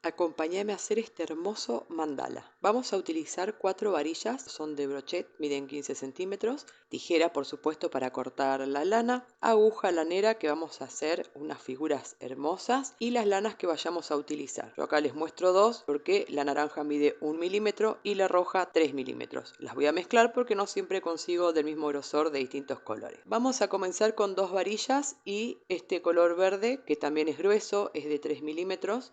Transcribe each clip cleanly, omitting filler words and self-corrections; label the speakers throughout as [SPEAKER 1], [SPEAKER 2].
[SPEAKER 1] Acompáñame a hacer este hermoso mandala. Vamos a utilizar 4 varillas, son de brochet, miden 15 centímetros, tijera por supuesto para cortar la lana, aguja lanera que vamos a hacer unas figuras hermosas y las lanas que vayamos a utilizar. Yo acá les muestro dos porque la naranja mide 1 milímetro y la roja 3 milímetros. Las voy a mezclar porque no siempre consigo del mismo grosor de distintos colores. Vamos a comenzar con 2 varillas y este color verde que también es grueso, es de 3 milímetros.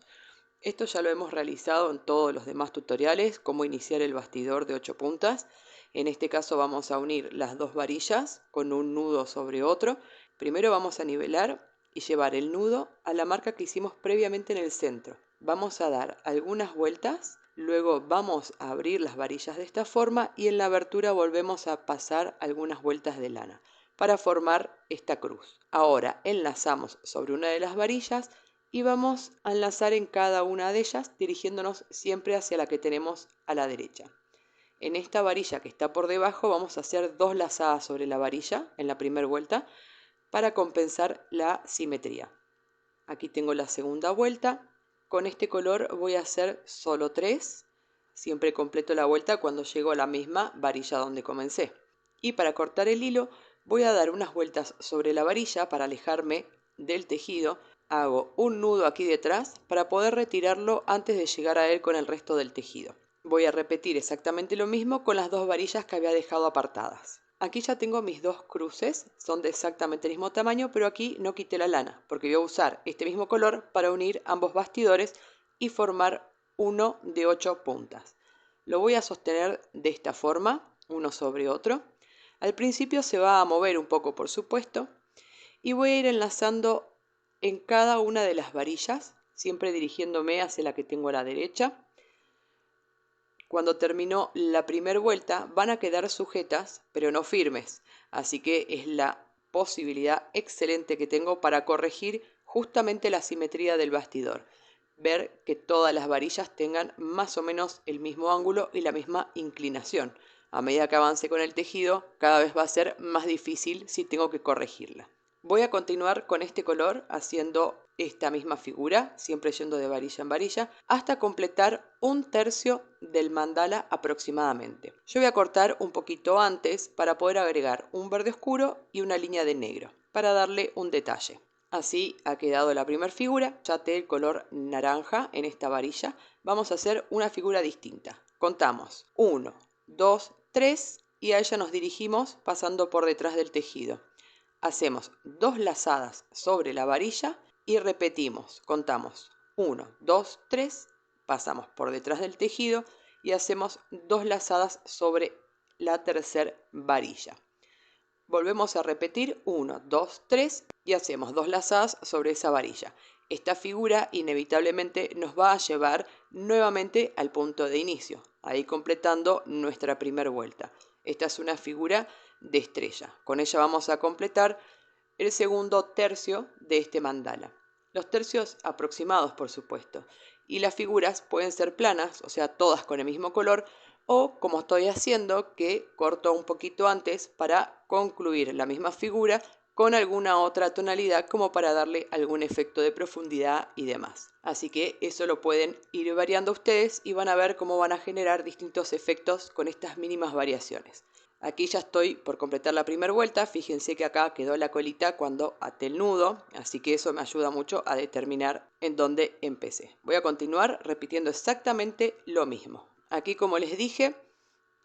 [SPEAKER 1] Esto ya lo hemos realizado en todos los demás tutoriales, cómo iniciar el bastidor de 8 puntas. En este caso vamos a unir las 2 varillas con un nudo sobre otro. Primero vamos a nivelar y llevar el nudo a la marca que hicimos previamente en el centro. Vamos a dar algunas vueltas, luego vamos a abrir las varillas de esta forma y en la abertura volvemos a pasar algunas vueltas de lana para formar esta cruz. Ahora enlazamos sobre una de las varillas y vamos a enlazar en cada una de ellas dirigiéndonos siempre hacia la que tenemos a la derecha. En esta varilla que está por debajo vamos a hacer 2 lazadas sobre la varilla en la primera vuelta para compensar la simetría. Aquí tengo la segunda vuelta. Con este color voy a hacer solo 3. Siempre completo la vuelta cuando llego a la misma varilla donde comencé. Y para cortar el hilo voy a dar unas vueltas sobre la varilla para alejarme del tejido. Hago un nudo aquí detrás para poder retirarlo antes de llegar a él con el resto del tejido. Voy a repetir exactamente lo mismo con las 2 varillas que había dejado apartadas. Aquí ya tengo mis 2 cruces, son de exactamente el mismo tamaño, pero aquí no quité la lana, porque voy a usar este mismo color para unir ambos bastidores y formar uno de 8 puntas. Lo voy a sostener de esta forma, uno sobre otro. Al principio se va a mover un poco, por supuesto, y voy a ir enlazando en cada una de las varillas, siempre dirigiéndome hacia la que tengo a la derecha. Cuando termino la primera vuelta van a quedar sujetas, pero no firmes, así que es la posibilidad excelente que tengo para corregir justamente la simetría del bastidor. Ver que todas las varillas tengan más o menos el mismo ángulo y la misma inclinación. A medida que avance con el tejido, cada vez va a ser más difícil si tengo que corregirla. Voy a continuar con este color haciendo esta misma figura, siempre yendo de varilla en varilla, hasta completar 1/3 del mandala aproximadamente. Yo voy a cortar un poquito antes para poder agregar un verde oscuro y una línea de negro, para darle un detalle. Así ha quedado la primera figura, ya te el color naranja en esta varilla. Vamos a hacer una figura distinta. Contamos 1, 2, 3 y a ella nos dirigimos pasando por detrás del tejido. Hacemos 2 lazadas sobre la varilla y repetimos, contamos 1, 2, 3, pasamos por detrás del tejido y hacemos 2 lazadas sobre la tercera varilla. Volvemos a repetir 1, 2, 3 y hacemos 2 lazadas sobre esa varilla. Esta figura inevitablemente nos va a llevar nuevamente al punto de inicio, ahí completando nuestra primera vuelta. Esta es una figura de estrella. Con ella vamos a completar el segundo tercio de este mandala. Los tercios aproximados, por supuesto. Y las figuras pueden ser planas, o sea, todas con el mismo color, o como estoy haciendo, que corto un poquito antes para concluir la misma figura con alguna otra tonalidad como para darle algún efecto de profundidad y demás. Así que eso lo pueden ir variando ustedes y van a ver cómo van a generar distintos efectos con estas mínimas variaciones. Aquí ya estoy por completar la primera vuelta, fíjense que acá quedó la colita cuando até el nudo, así que eso me ayuda mucho a determinar en dónde empecé. Voy a continuar repitiendo exactamente lo mismo. Aquí, como les dije,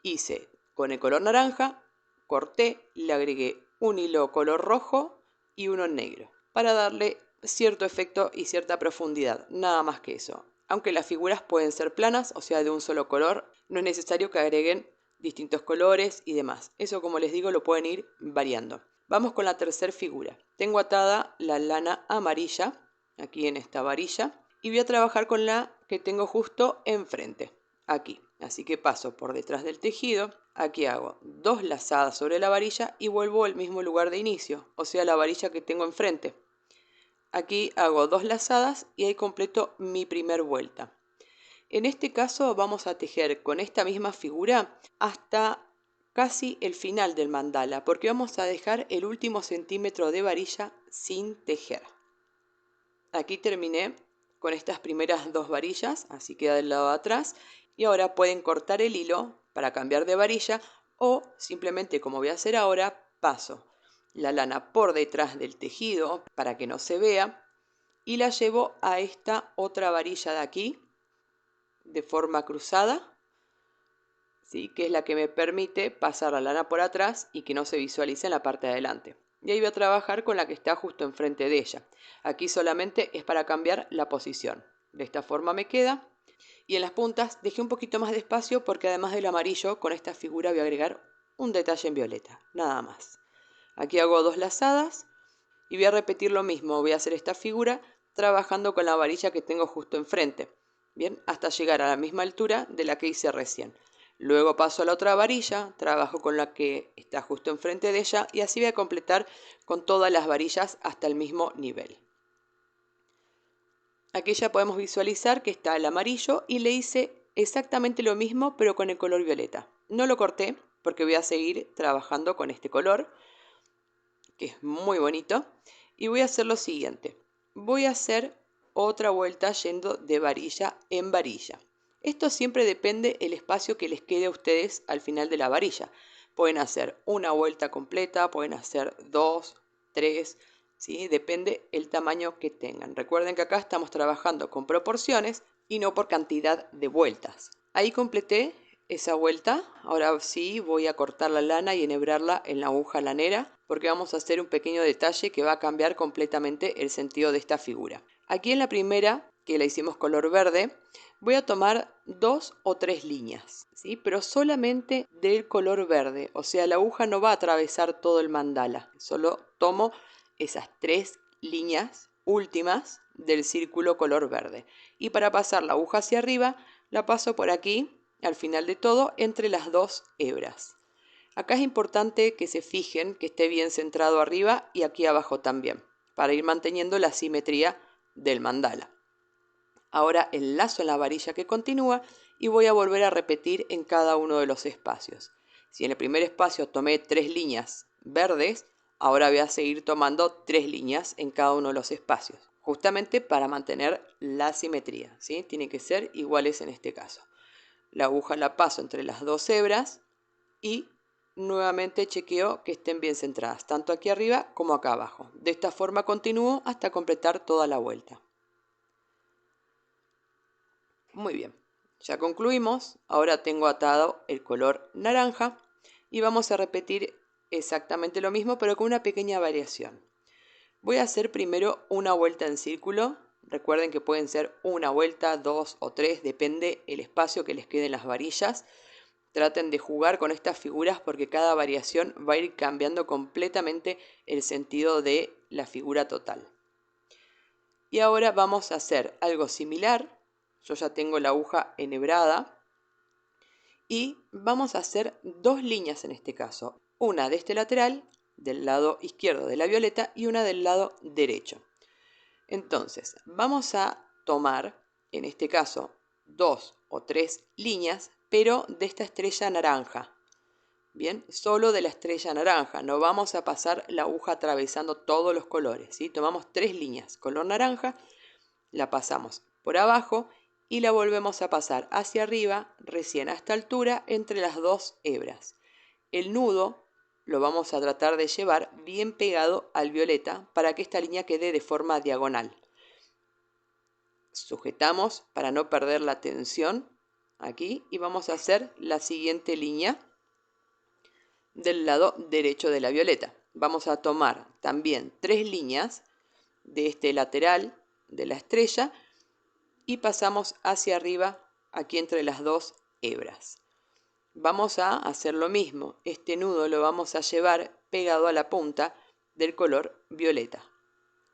[SPEAKER 1] hice con el color naranja, corté, le agregué un hilo color rojo y uno negro para darle cierto efecto y cierta profundidad, nada más que eso. Aunque las figuras pueden ser planas, o sea de un solo color, no es necesario que agreguen distintos colores y demás. Eso, como les digo, lo pueden ir variando. Vamos con la tercera figura. Tengo atada la lana amarilla aquí en esta varilla y voy a trabajar con la que tengo justo enfrente, aquí. Así que paso por detrás del tejido, aquí hago 2 lazadas sobre la varilla y vuelvo al mismo lugar de inicio, o sea la varilla que tengo enfrente. Aquí hago 2 lazadas y ahí completo mi primer vuelta. En este caso vamos a tejer con esta misma figura hasta casi el final del mandala, porque vamos a dejar el último centímetro de varilla sin tejer. Aquí terminé con estas primeras dos varillas, así queda del lado de atrás. Y ahora pueden cortar el hilo para cambiar de varilla o simplemente, como voy a hacer ahora, paso la lana por detrás del tejido para que no se vea y la llevo a esta otra varilla de aquí de forma cruzada, ¿sí? Que es la que me permite pasar la lana por atrás y que no se visualice en la parte de adelante. Y ahí voy a trabajar con la que está justo enfrente de ella. Aquí solamente es para cambiar la posición. De esta forma me queda. Y en las puntas dejé un poquito más de espacio porque además del amarillo, con esta figura voy a agregar un detalle en violeta. Nada más. Aquí hago dos lazadas y voy a repetir lo mismo. Voy a hacer esta figura trabajando con la varilla que tengo justo enfrente. Bien, hasta llegar a la misma altura de la que hice recién. Luego paso a la otra varilla, trabajo con la que está justo enfrente de ella y así voy a completar con todas las varillas hasta el mismo nivel. Aquí ya podemos visualizar que está el amarillo y le hice exactamente lo mismo pero con el color violeta. No lo corté porque voy a seguir trabajando con este color que es muy bonito y voy a hacer lo siguiente. Voy a hacer otra vuelta yendo de varilla en varilla. Esto siempre depende del espacio que les quede a ustedes al final de la varilla. Pueden hacer una vuelta completa, pueden hacer dos, tres, ¿sí? Depende el tamaño que tengan. Recuerden que acá estamos trabajando con proporciones y no por cantidad de vueltas. Ahí completé esa vuelta. Ahora sí voy a cortar la lana y enhebrarla en la aguja lanera porque vamos a hacer un pequeño detalle que va a cambiar completamente el sentido de esta figura. Aquí en la primera, que la hicimos color verde, voy a tomar 2 o 3 líneas, ¿sí? Pero solamente del color verde, o sea, la aguja no va a atravesar todo el mandala, solo tomo esas 3 líneas últimas del círculo color verde. Y para pasar la aguja hacia arriba, la paso por aquí, al final de todo, entre las dos hebras. Acá es importante que se fijen que esté bien centrado arriba y aquí abajo también, para ir manteniendo la simetría del mandala. Ahora enlazo en la varilla que continúa y voy a volver a repetir en cada uno de los espacios. Si en el primer espacio tomé 3 líneas verdes, ahora voy a seguir tomando 3 líneas en cada uno de los espacios, justamente para mantener la simetría, ¿sí? Tienen que ser iguales en este caso. La aguja la paso entre las dos hebras y nuevamente chequeo que estén bien centradas, tanto aquí arriba como acá abajo. De esta forma continúo hasta completar toda la vuelta. Muy bien, ya concluimos. Ahora tengo atado el color naranja y vamos a repetir exactamente lo mismo pero con una pequeña variación. Voy a hacer primero una vuelta en círculo. Recuerden que pueden ser una vuelta, dos o tres, depende el espacio que les quede en las varillas. Traten de jugar con estas figuras porque cada variación va a ir cambiando completamente el sentido de la figura total. Y ahora vamos a hacer algo similar. Yo ya tengo la aguja enhebrada y vamos a hacer dos líneas en este caso. Una de este lateral, del lado izquierdo de la violeta, y una del lado derecho. Entonces, vamos a tomar, en este caso, 2 o 3 líneas, pero de esta estrella naranja. Bien, solo de la estrella naranja, no vamos a pasar la aguja atravesando todos los colores, ¿sí? Tomamos 3 líneas, color naranja, la pasamos por abajo y la volvemos a pasar hacia arriba, recién a esta altura, entre las dos hebras. El nudo lo vamos a tratar de llevar bien pegado al violeta para que esta línea quede de forma diagonal. Sujetamos para no perder la tensión aquí y vamos a hacer la siguiente línea del lado derecho de la violeta. Vamos a tomar también 3 líneas de este lateral de la estrella y pasamos hacia arriba aquí entre las dos hebras. Vamos a hacer lo mismo. Este nudo lo vamos a llevar pegado a la punta del color violeta,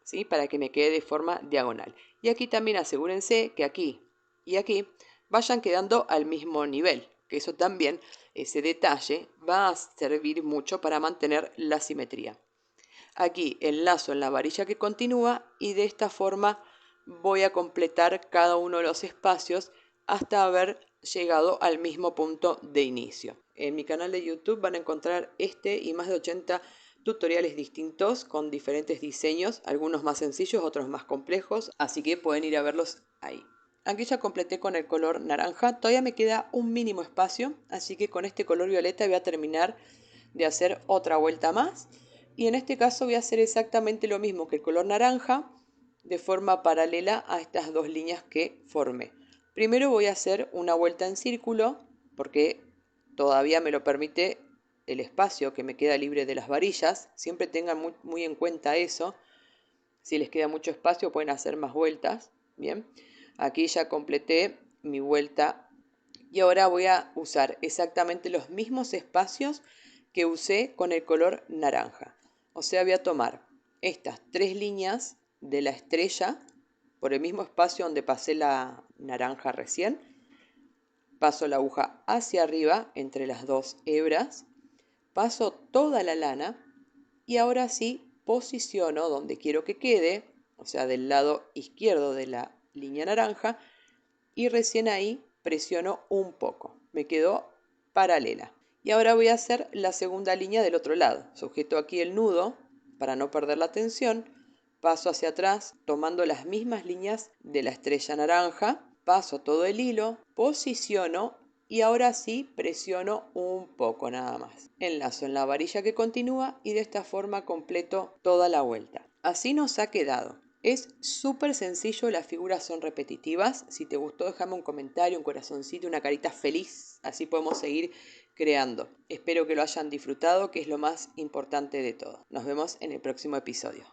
[SPEAKER 1] ¿sí? Para que me quede de forma diagonal. Y aquí también asegúrense que aquí y aquí vayan quedando al mismo nivel, que eso también, ese detalle, va a servir mucho para mantener la simetría. Aquí enlazo en la varilla que continúa y de esta forma voy a completar cada uno de los espacios hasta haber llegado al mismo punto de inicio. En mi canal de YouTube van a encontrar este y más de 80 tutoriales distintos con diferentes diseños, algunos más sencillos, otros más complejos, así que pueden ir a verlos ahí. Aquí ya completé con el color naranja, todavía me queda un mínimo espacio, así que con este color violeta voy a terminar de hacer otra vuelta más. Y en este caso voy a hacer exactamente lo mismo que el color naranja, de forma paralela a estas dos líneas que formé. Primero voy a hacer una vuelta en círculo, porque todavía me lo permite el espacio que me queda libre de las varillas. Siempre tengan muy en cuenta eso. Si les queda mucho espacio pueden hacer más vueltas. Bien, aquí ya completé mi vuelta y ahora voy a usar exactamente los mismos espacios que usé con el color naranja. O sea, voy a tomar estas tres líneas de la estrella por el mismo espacio donde pasé la naranja recién. Paso la aguja hacia arriba entre las dos hebras. Paso toda la lana y ahora sí posiciono donde quiero que quede, o sea, del lado izquierdo de la línea naranja, y recién ahí presiono un poco. Me quedó paralela. Y ahora voy a hacer la segunda línea del otro lado. Sujeto aquí el nudo para no perder la tensión. Paso hacia atrás tomando las mismas líneas de la estrella naranja. Paso todo el hilo, posiciono y ahora sí presiono un poco nada más. Enlazo en la varilla que continúa y de esta forma completo toda la vuelta. Así nos ha quedado. Es súper sencillo, las figuras son repetitivas. Si te gustó, déjame un comentario, un corazoncito, una carita feliz. Así podemos seguir creando. Espero que lo hayan disfrutado, que es lo más importante de todo. Nos vemos en el próximo episodio.